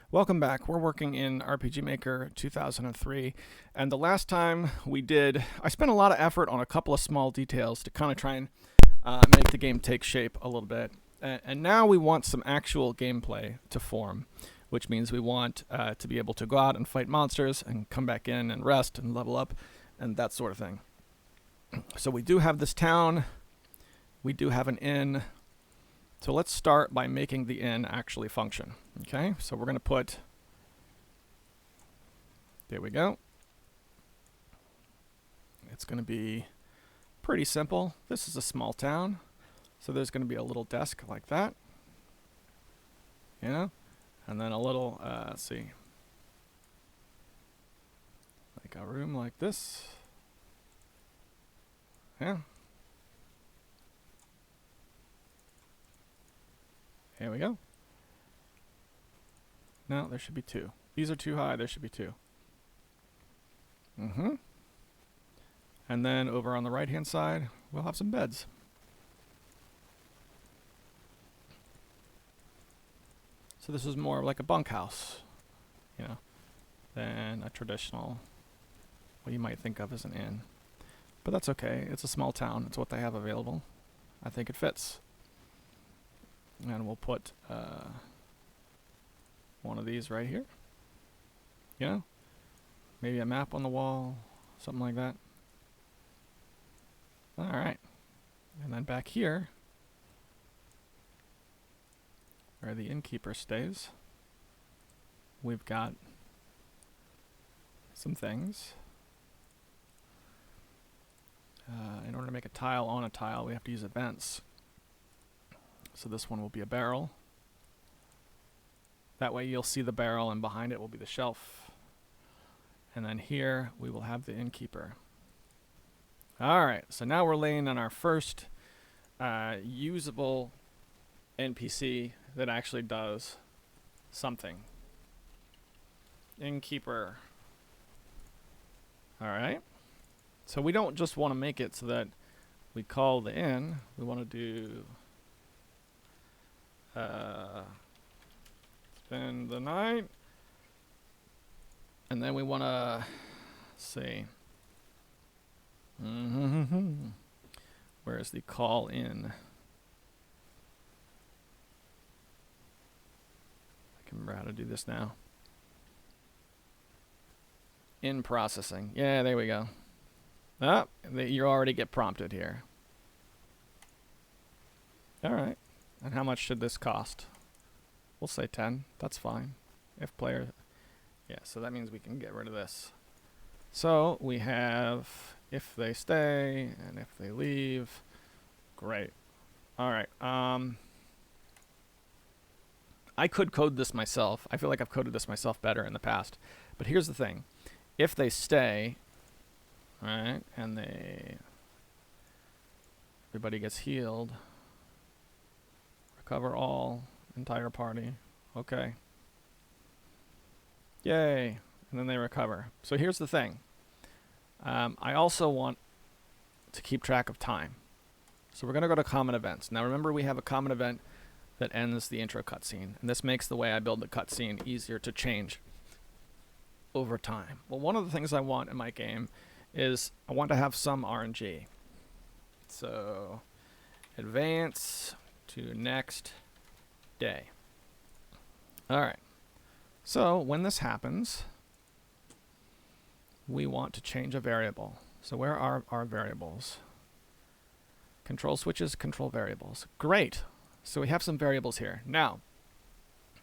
Welcome back. We're working in RPG Maker 2003, and the last time we did, I spent a lot of effort on a couple of small details to kind of try and make the game take shape a little bit. And now we want some actual gameplay to form, which means we want to be able to go out and fight monsters and come back in and rest and level up and that sort of thing. So we do have this town. We do have an inn. So let's start by making the inn actually function. Okay, so we're going to put, there we go. It's going to be pretty simple. This is a small town, so there's going to be a little desk like that. Yeah, and then a little, let's see, like a room like this. Yeah. Here we go. No, there should be two. These are too high, there should be two. And then over on the right-hand side, we'll have some beds. So this is more like a bunkhouse, you know, than a traditional, what you might think of as an inn. But that's okay, it's a small town, it's what they have available. I think it fits. And we'll put one of these right here. You know, maybe a map on the wall, something like that. All right. And then back here, where the innkeeper stays, we've got some things. In order to make a tile on a tile, we have to use events. So this one will be a barrel. That way you'll see the barrel and behind it will be the shelf. And then here we will have the innkeeper. Alright, so now we're laying on our first usable NPC that actually does something. Innkeeper. Alright. So we don't just want to make it so that we call the inn. We want to do spend the night, and then we want to see where's the call in. I can remember how to do this now. In processing. Yeah, there we go. You already get prompted here. Alright. And how much should this cost? We'll say 10. That's fine. If player... Yeah, so that means we can get rid of this. So we have if they stay and if they leave. Great. Alright. I could code this myself. I feel like I've coded this myself better in the past. But here's the thing. If they stay, alright, and everybody gets healed... Cover all, entire party. Okay. Yay. And then they recover. So here's the thing. I also want to keep track of time. So we're going to go to common events. Now remember we have a common event that ends the intro cutscene. And this makes the way I build the cutscene easier to change over time. Well, one of the things I want in my game is I want to have some RNG. So advance... to next day. Alright. So when this happens, we want to change a variable. So where are our variables? Control switches, control variables. Great. So we have some variables here. Now,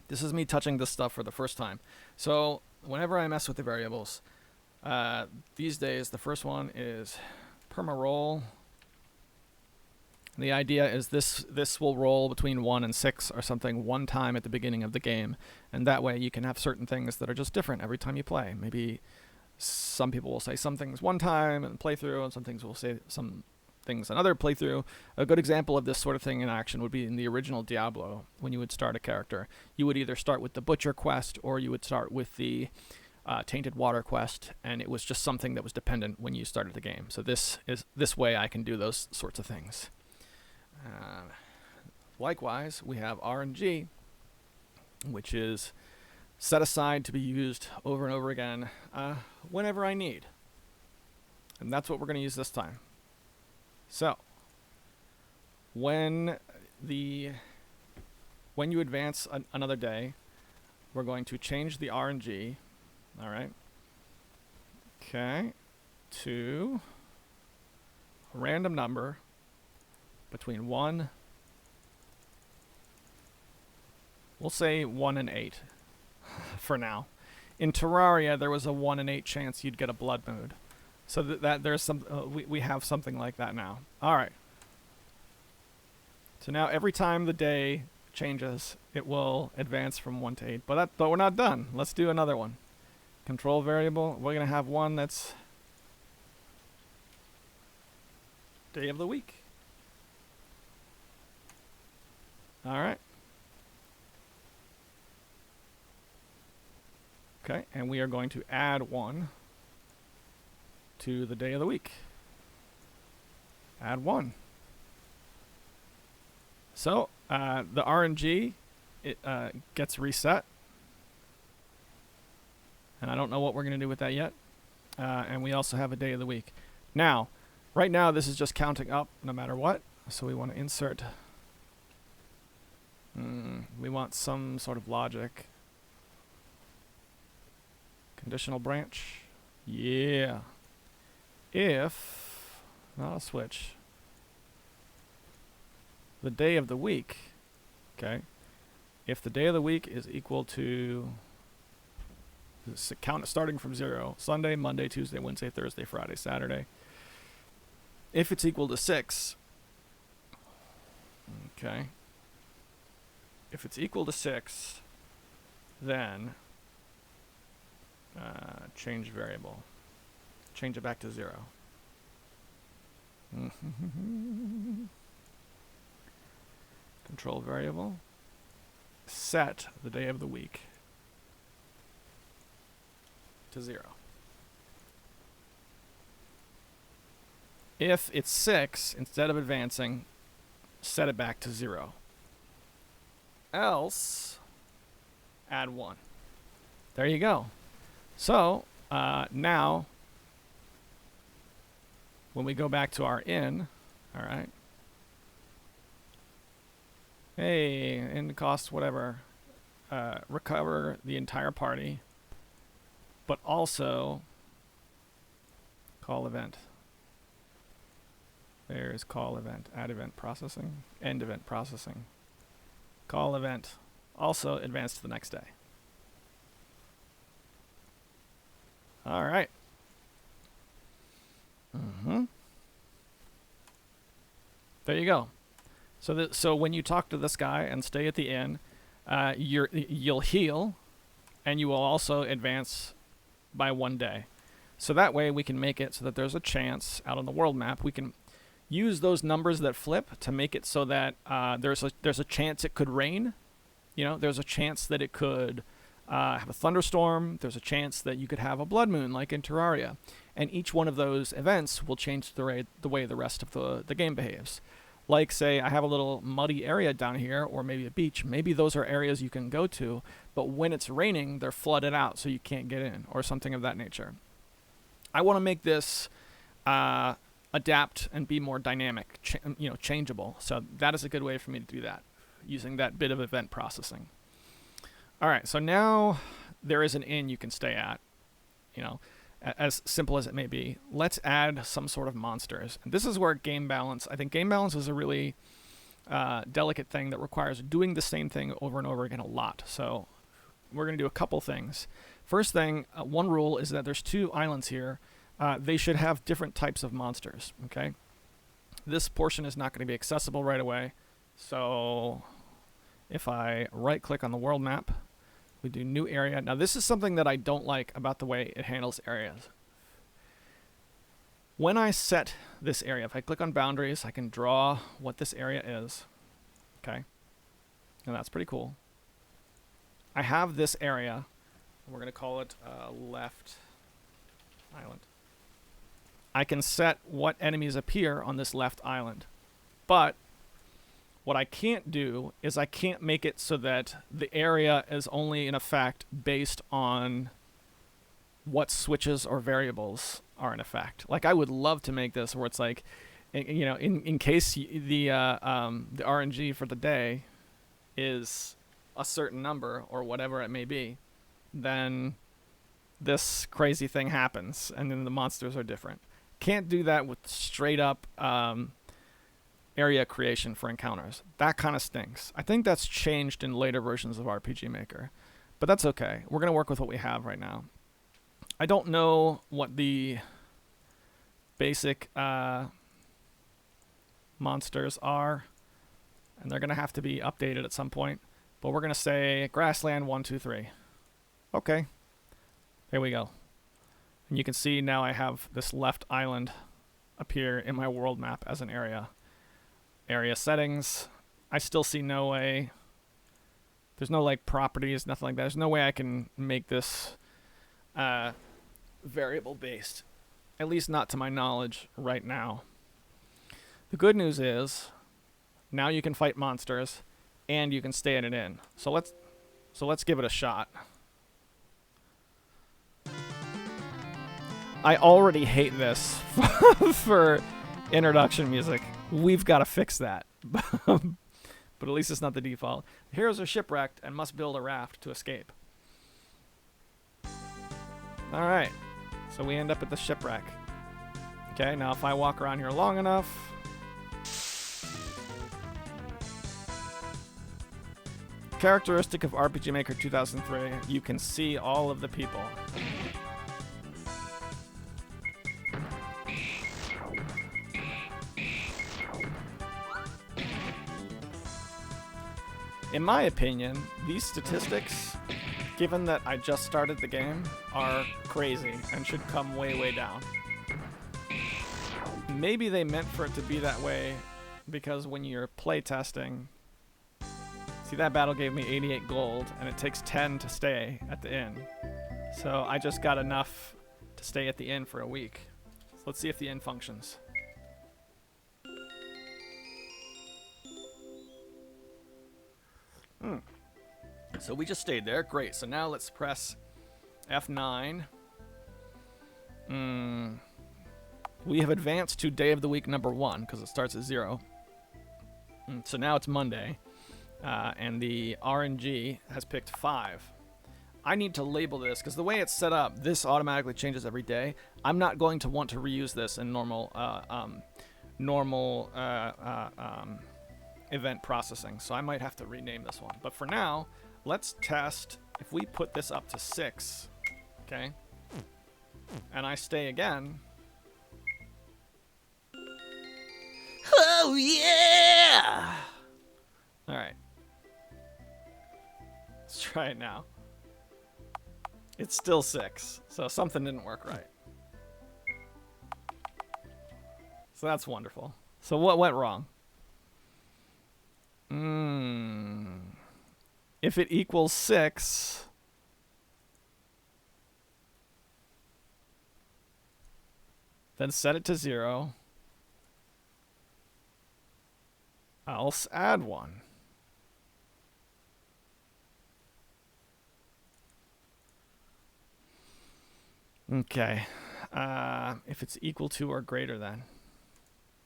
this is me touching this stuff for the first time. So whenever I mess with the variables, these days the first one is perma-roll. The idea is this will roll between 1 and 6 or something one time at the beginning of the game. And that way you can have certain things that are just different every time you play. Maybe some people will say some things one time in playthrough, and some things will say some things another playthrough. A good example of this sort of thing in action would be in the original Diablo. When you would start a character, you would either start with the Butcher quest or you would start with the Tainted Water quest, and it was just something that was dependent when you started the game. So this way I can do those sorts of things. Likewise, we have RNG, which is set aside to be used over and over again whenever I need. And that's what we're going to use this time. So, when you advance another day, we're going to change the RNG, all right, okay, to a random number between 1, we'll say 1 and 8 for now. In Terraria, there was a 1 in 8 chance you'd get a blood moon. So that there's some, we have something like that now. All right. So now every time the day changes, it will advance from 1 to 8. But we're not done. Let's do another one. Control variable. We're going to have one that's day of the week. All right. Okay, and we are going to add 1 to the day of the week. Add 1. So the RNG gets reset, and I don't know what we're going to do with that yet. And we also have a day of the week. Now, right now this is just counting up no matter what. So we want to insert. We want some sort of logic. Conditional branch. Yeah. If, I'll switch. The day of the week, okay, if the day of the week is equal to, count starting from 0, Sunday, Monday, Tuesday, Wednesday, Thursday, Friday, Saturday, if it's equal to 6, okay, if it's equal to 6, then change variable, change it back to 0. Control variable, set the day of the week to 0. If it's 6, instead of advancing, set it back to 0. Else, add 1. There you go. So, now, when we go back to our in, all right, hey, in cost whatever, recover the entire party, but also call event. There's call event, add event processing, end event processing. Call event, also advance to the next day. All right. There you go. So when you talk to this guy and stay at the inn, you'll heal, and you will also advance by 1 day. So that way we can make it so that there's a chance out on the world map. We can use those numbers that flip to make it so that there's a chance it could rain. You know, there's a chance that it could have a thunderstorm. There's a chance that you could have a blood moon like in Terraria. And each one of those events will change the way the rest of the game behaves. Like, say, I have a little muddy area down here, or maybe a beach. Maybe those are areas you can go to, but when it's raining, they're flooded out, so you can't get in, or something of that nature. I want to make this adapt and be more dynamic, changeable. So that is a good way for me to do that, using that bit of event processing. All right, so now there is an inn you can stay at, as simple as it may be. Let's add some sort of monsters. And this is where game balance, I think game balance is a really delicate thing that requires doing the same thing over and over again a lot. So we're going to do a couple things. First thing, one rule is that there's 2 islands here. They should have different types of monsters, okay? This portion is not going to be accessible right away. So if I right-click on the world map, we do new area. Now this is something that I don't like about the way it handles areas. When I set this area, if I click on boundaries, I can draw what this area is. Okay. And that's pretty cool. I have this area. We're going to call it left island. I can set what enemies appear on this left island. But What I can't do is I can't make it so that the area is only in effect based on what switches or variables are in effect. Like I would love to make this where it's like, you know, in case the RNG for the day is a certain number or whatever it may be, then this crazy thing happens and then the monsters are different. Can't do that with straight up area creation for encounters. That kind of stinks. I think that's changed in later versions of RPG Maker, but that's okay. We're going to work with what we have right now. I don't know what the basic monsters are, and they're going to have to be updated at some point, but we're going to say grassland 1, 2, 3. Okay. There we go. And you can see now I have this left island appear in my world map as an area. Area settings. I still see no way. There's no like properties, nothing like that. There's no way I can make this variable based. At least not to my knowledge right now. The good news is now you can fight monsters and you can stay in an inn. So let's give it a shot. I already hate this for introduction music. We've got to fix that. But at least it's not the default. The heroes are shipwrecked and must build a raft to escape. Alright. So we end up at the shipwreck. Okay, now if I walk around here long enough... Characteristic of RPG Maker 2003, you can see all of the people. In my opinion, these statistics, given that I just started the game, are crazy and should come way, way down. Maybe they meant for it to be that way because when you're playtesting, see that battle gave me 88 gold and it takes 10 to stay at the inn. So I just got enough to stay at the inn for a week. So let's see if the inn functions. So we just stayed there. Great. So now let's press F9. We have advanced to day of the week number 1 because it starts at 0. So now it's Monday. And the RNG has picked 5. I need to label this because the way it's set up, this automatically changes every day. I'm not going to want to reuse this in normal event processing, so I might have to rename this one. But for now, let's test if we put this up to 6, okay, and I stay again. Oh yeah! All right, let's try it now. It's still 6, so something didn't work right. So that's wonderful. So what went wrong? If it equals 6, then set it to 0. Else add 1. Okay. If it's equal to or greater than.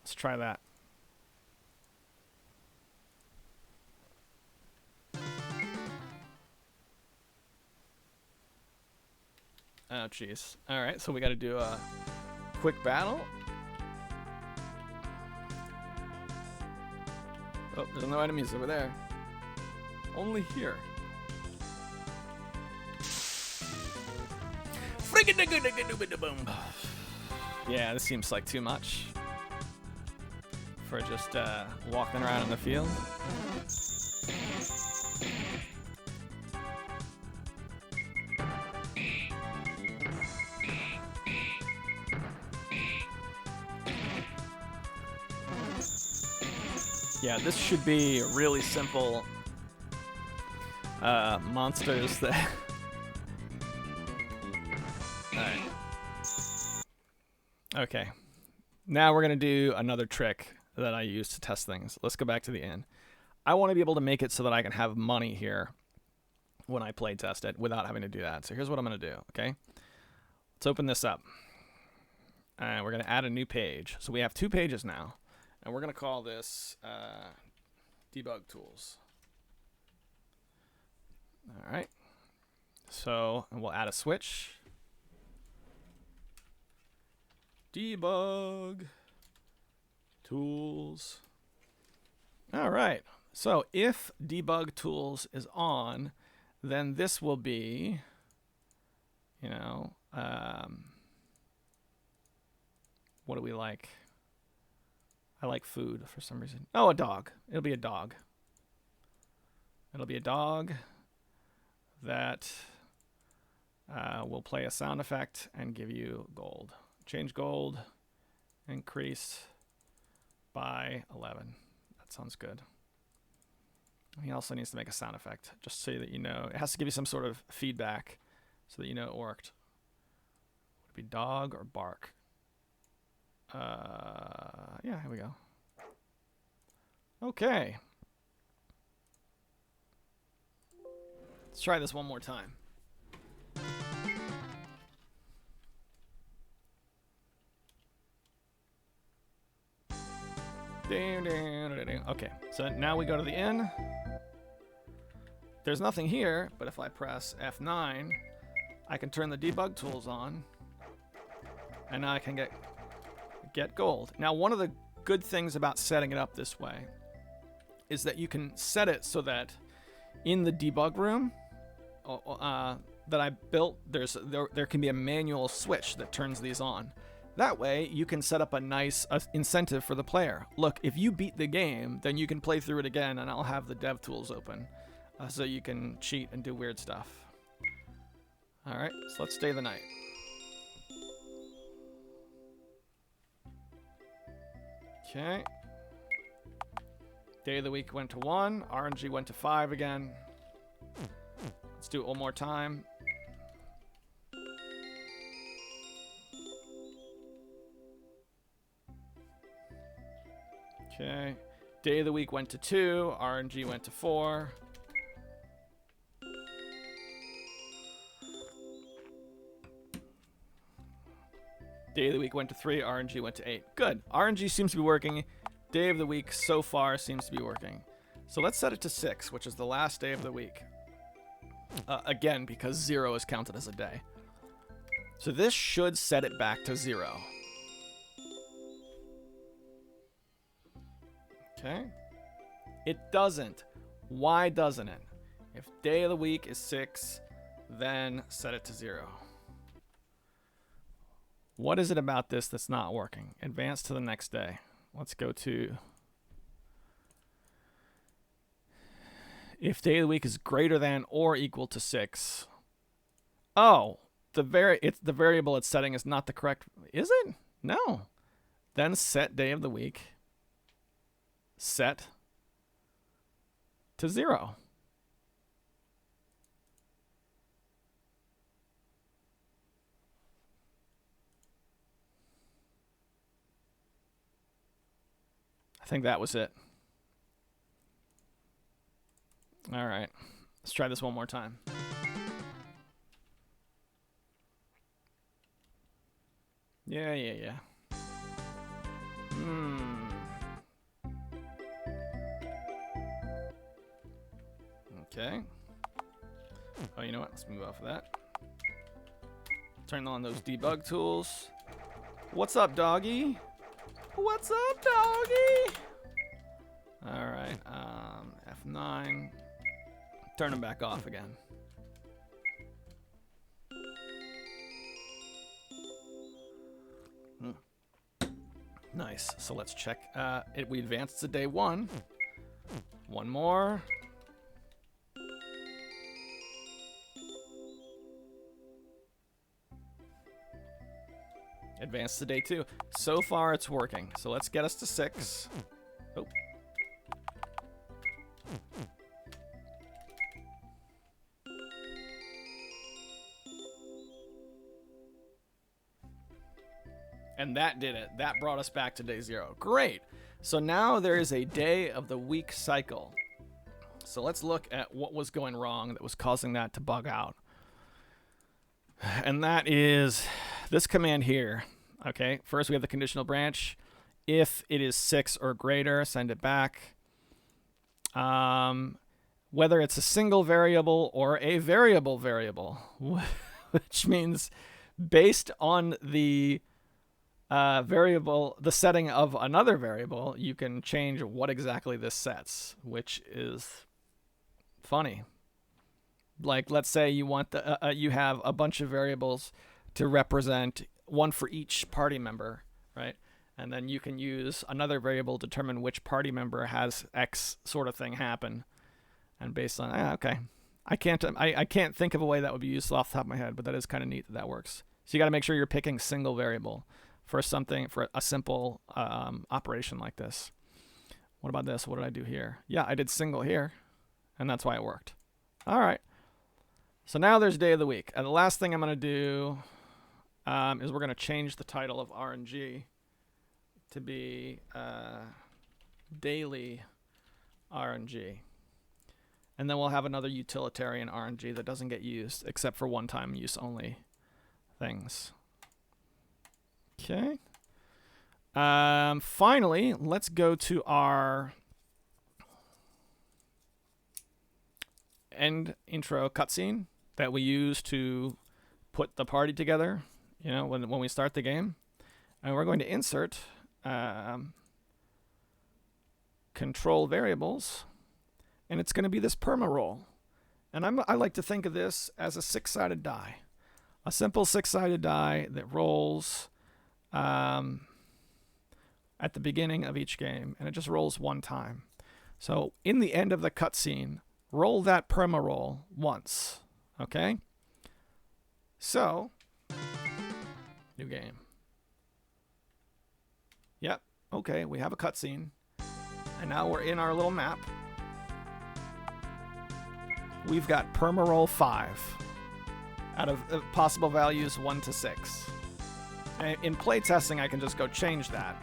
Let's try that. Oh, jeez. All right, so we got to do a quick battle. Oh, there's no enemies over there. Only here. Yeah, this seems like too much for just walking around in the field. Yeah, this should be really simple monsters that... Alright. Okay. Now we're going to do another trick that I use to test things. Let's go back to the inn. I want to be able to make it so that I can have money here when I play test it without having to do that. So here's what I'm going to do, okay? Let's open this up. And we're going to add a new page. So we have 2 pages now. And we're going to call this Debug Tools. All right. So we'll add a switch. Debug Tools. All right. So if Debug Tools is on, then this will be, you know, what do we like? I like food for some reason. Oh, a dog. It'll be a dog. It'll be a dog that will play a sound effect and give you gold. Change gold, increase by 11. That sounds good. He also needs to make a sound effect, just so that you know. It has to give you some sort of feedback so that you know it worked. Would it be dog or bark? Yeah, here we go. Okay. Let's try this one more time. Okay, so now we go to the inn. There's nothing here, but if I press F9, I can turn the debug tools on, and now I can get gold. Now, one of the good things about setting it up this way is that you can set it so that in the debug room that I built, there can be a manual switch that turns these on. That way, you can set up a nice incentive for the player. Look, if you beat the game, then you can play through it again, and I'll have the dev tools open so you can cheat and do weird stuff. All right, so let's stay the night. Okay. Day of the week went to 1. RNG went to 5 again. Let's do it one more time. Okay. Day of the week went to 2. RNG went to 4. Day of the week went to 3. RNG went to 8. Good. RNG seems to be working. Day of the week so far seems to be working. So let's set it to 6, which is the last day of the week. Again, because 0 is counted as a day. So this should set it back to 0. Okay. It doesn't. Why doesn't it? If day of the week is 6, then set it to 0. What is it about this that's not working? Advance to the next day. Let's go to... If day of the week is greater than or equal to 6. Oh, the variable it's setting is not the correct... Is it? No. Then set day of the week. Set to 0. I think that was it. All right. Let's try this one more time. Yeah. Okay. Oh, you know what? Let's move off of that. Turn on those debug tools. What's up, doggy? What's up, doggy? All right. F9. Turn them back off again. Nice. So let's check. We advanced to day 1. One more. Advance to day 2. So far, it's working. So let's get us to 6. Oh. And that did it. That brought us back to day 0. Great. So now there is a day of the week cycle. So let's look at what was going wrong that was causing that to bug out. And that is this command here. Okay, first we have the conditional branch. If it is 6 or greater, send it back. Whether it's a single variable or a variable, which means based on the variable, the setting of another variable, you can change what exactly this sets, which is funny. Like, let's say you want you have a bunch of variables to represent one for each party member, right? And then you can use another variable to determine which party member has X sort of thing happen. And based on, okay. I can't think of a way that would be useful off the top of my head, but that is kind of neat that that works. So you got to make sure you're picking single variable for a simple operation like this. What about this? What did I do here? Yeah, I did single here, and that's why it worked. All right. So now there's day of the week. And the last thing I'm going to do is we're going to change the title of RNG to be daily RNG. And then we'll have another utilitarian RNG that doesn't get used except for one-time use only things. Okay. Finally, let's go to our end intro cutscene that we use to put the party together, you know, when we start the game. And we're going to insert control variables, and it's going to be this perma roll. And I like to think of this as a 6-sided die. A simple 6-sided die that rolls at the beginning of each game, and it just rolls one time. So in the end of the cutscene, roll that perma roll once. Okay? So, new game. Yep. Okay, we have a cutscene. And now we're in our little map. We've got perma roll 5 out of possible values 1 to 6. In playtesting, I can just go change that.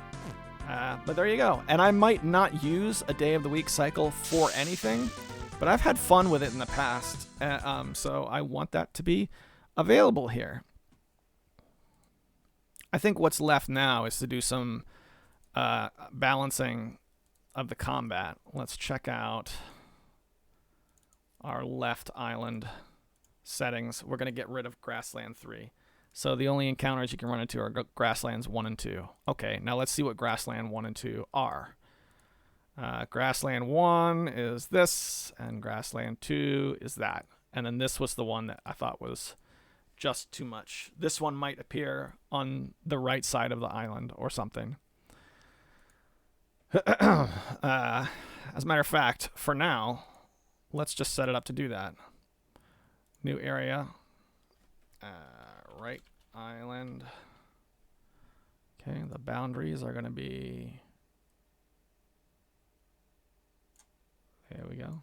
But there you go. And I might not use a day of the week cycle for anything, but I've had fun with it in the past. So I want that to be available here. I think what's left now is to do some balancing of the combat. Let's check out our left island settings. We're going to get rid of Grassland 3. So the only encounters you can run into are Grasslands 1 and 2. Okay, now let's see what Grassland 1 and 2 are. Grassland 1 is this, and Grassland 2 is that. And then this was the one that I thought was just too much. This one might appear on the right side of the island or something. As a matter of fact, for now, let's just set it up to do that. New area. Right island. Okay, the boundaries are going to be... There we go.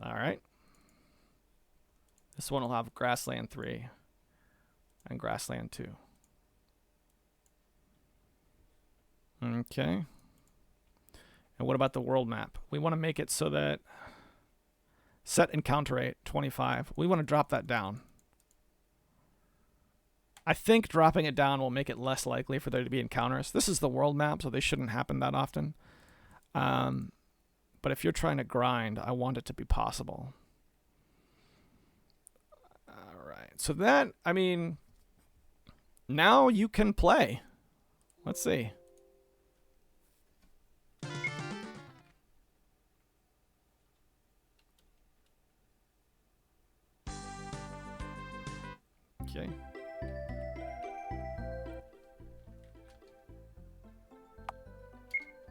All right. This one will have Grassland 3 and Grassland 2. Okay. And what about the world map? We want to make it so that set encounter rate 25. We want to drop that down. I think dropping it down will make it less likely for there to be encounters. This is the world map, so they shouldn't happen that often. But if you're trying to grind, I want it to be possible. All right. So that, I mean, now you can play. Let's see. Okay.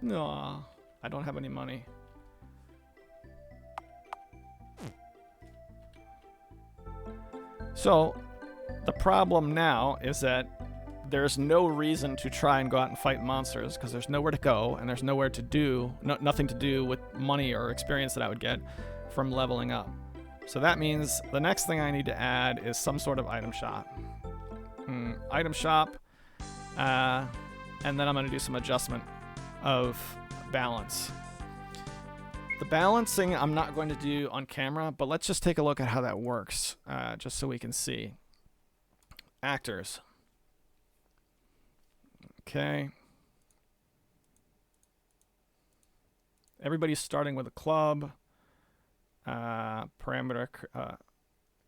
No, I don't have any money. So, the problem now is that there's no reason to try and go out and fight monsters because there's nowhere to go and there's nowhere to do, nothing to do with money or experience that I would get from leveling up. So that means the next thing I need to add is some sort of item shop. Item shop. and then I'm going to do some adjustment of balance. The balancing I'm not going to do on camera, but let's just take a look at how that works, just so we can see. Actors. Okay. Everybody's starting with a club. Parameter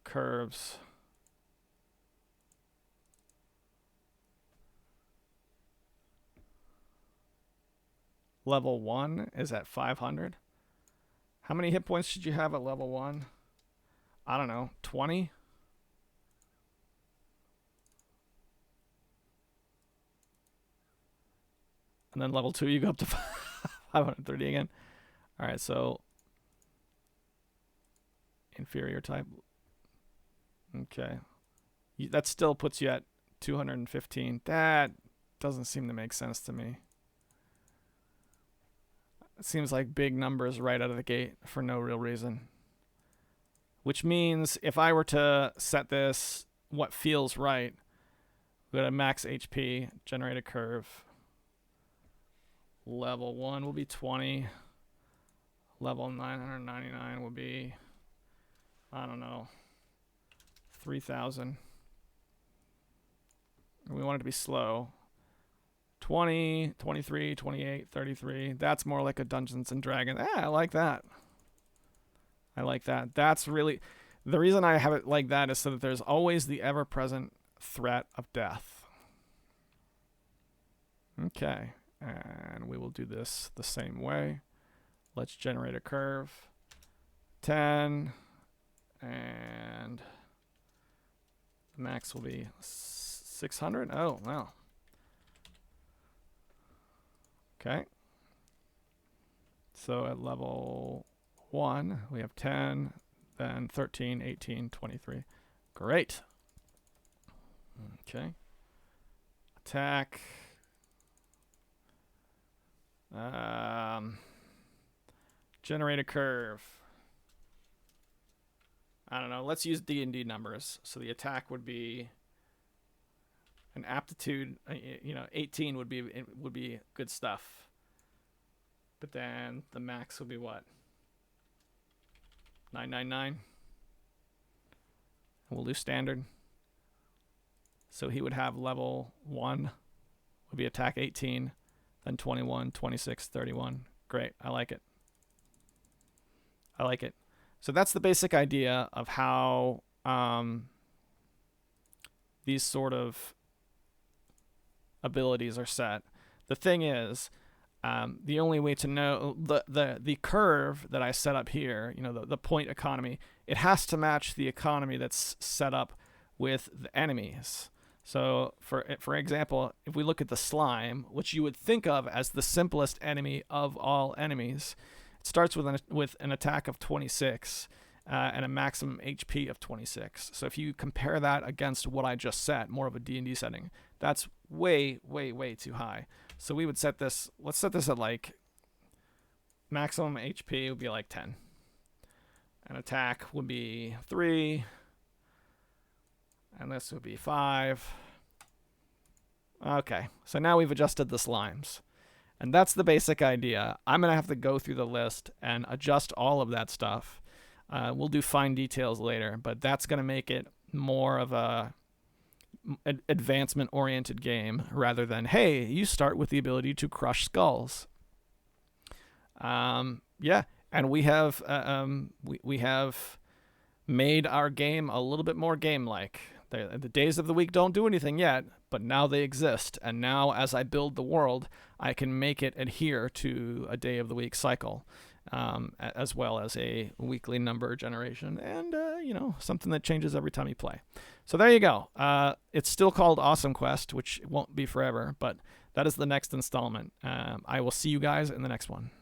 curves. Level 1 is at 500. How many hit points should you have at level 1? I don't know, 20? And then level 2, you go up to 530 again. All right, so inferior type. Okay. That still puts you at 215. That doesn't seem to make sense to me. It seems like big numbers right out of the gate for no real reason. Which means if I were to set this what feels right, we go to max HP, generate a curve. Level 1 will be 20. Level 999 will be, I don't know, 3,000. We want it to be slow. 20, 23, 28, 33. That's more like a Dungeons and Dragons. I like that. I like that. That's really... The reason I have it like that is so that there's always the ever-present threat of death. Okay. And we will do this the same way. Let's generate a curve. 10. And the max will be 600. Oh, wow. Okay. So at level 1, we have 10, then 13, 18, 23. Great. Okay. Attack. Generate a curve. I don't know. Let's use D&D numbers. So the attack would be an aptitude. 18 would be good stuff. But then the max would be what? 999. We'll do standard. So he would have level 1 would be attack 18, then 21, 26, 31. Great. I like it. I like it. So that's the basic idea of how these sort of abilities are set. The thing is, the only way to know the curve that I set up here, the point economy, it has to match the economy that's set up with the enemies. So for example, if we look at the slime, which you would think of as the simplest enemy of all enemies, it starts with an attack of 26 and a maximum HP of 26. So if you compare that against what I just set, more of a D&D setting, that's way, way, way too high. So we would set this, let's set this at like maximum HP would be like 10. An attack would be 3. And this would be 5. Okay, so now we've adjusted the slimes. And that's the basic idea. I'm going to have to go through the list and adjust all of that stuff. We'll do fine details later, but that's going to make it more of a advancement-oriented game rather than, hey, you start with the ability to crush skulls. Yeah, and we have we have made our game a little bit more game-like. The days of the week don't do anything yet, but now they exist. And now as I build the world, I can make it adhere to a day of the week cycle, as well as a weekly number generation and, something that changes every time you play. So there you go. It's still called Awesome Quest, which won't be forever, but that is the next installment. I will see you guys in the next one.